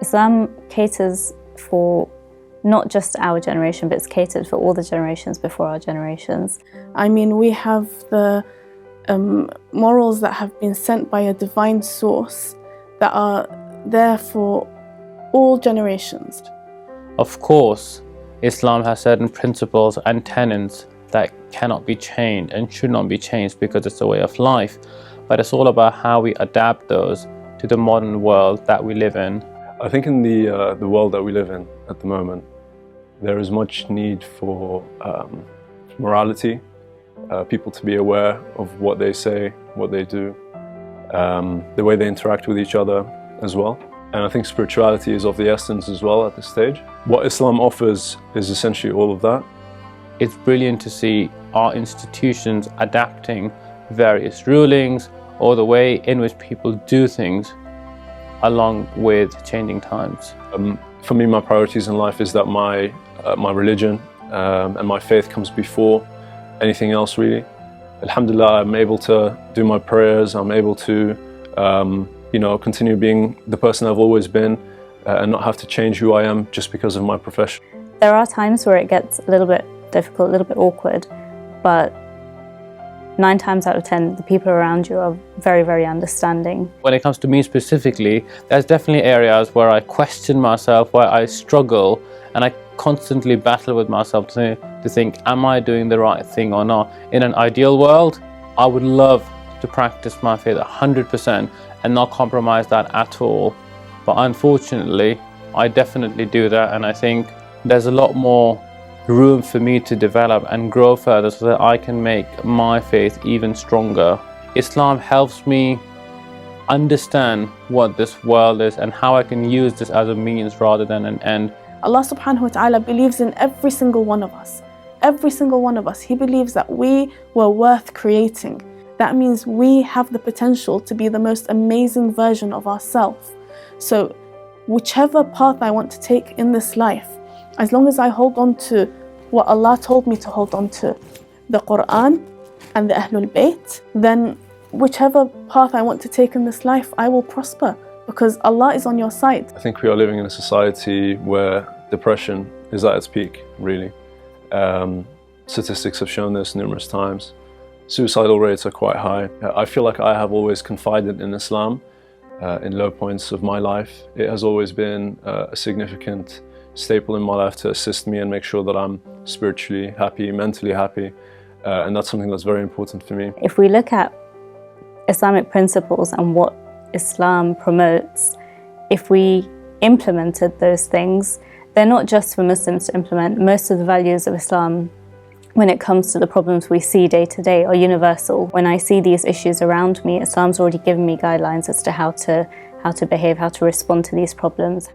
Islam caters for not just our generation, but it's catered for all the generations before our generations. I mean, we have the morals that have been sent by a divine source that are there for all generations. Of course, Islam has certain principles and tenets that cannot be changed and should not be changed because it's a way of life. But it's all about how we adapt those to the modern world that we live in. I think in the world that we live in at the moment, there is much need for morality, people to be aware of what they say, what they do, the way they interact with each other as well. And I think spirituality is of the essence as well at this stage. What Islam offers is essentially all of that. It's brilliant to see our institutions adapting various rulings or the way in which people do things along with changing times. For me, my priorities in life is that my religion and my faith comes before anything else, really. Alhamdulillah, I'm able to do my prayers, I'm able to continue being the person I've always been and not have to change who I am just because of my profession. There are times where it gets a little bit difficult, a little bit awkward, but 9 times out of 10, the people around you are very, very understanding. When it comes to me specifically, there's definitely areas where I question myself, where I struggle, and I constantly battle with myself to think, am I doing the right thing or not? In an ideal world, I would love to practice my faith 100% and not compromise that at all. But unfortunately, I definitely do that, and I think there's a lot more room for me to develop and grow further so that I can make my faith even stronger. Islam helps me understand what this world is and how I can use this as a means rather than an end. Allah subhanahu wa ta'ala believes in every single one of us. Every single one of us. He believes that we were worth creating. That means we have the potential to be the most amazing version of ourselves. So whichever path I want to take in this life, as long as I hold on to what Allah told me to hold on to, the Quran and the Ahlul Bayt, then whichever path I want to take in this life, I will prosper because Allah is on your side. I think we are living in a society where depression is at its peak, really. Statistics have shown this numerous times. Suicidal rates are quite high. I feel like I have always confided in Islam in low points of my life. It has always been a significant staple in my life to assist me and make sure that I'm spiritually happy, mentally happy, and that's something that's very important for me. If we look at Islamic principles and what Islam promotes, if we implemented those things, they're not just for Muslims to implement. Most of the values of Islam, when it comes to the problems we see day to day, are universal. When I see these issues around me, Islam's already given me guidelines as to how to behave, how to respond to these problems.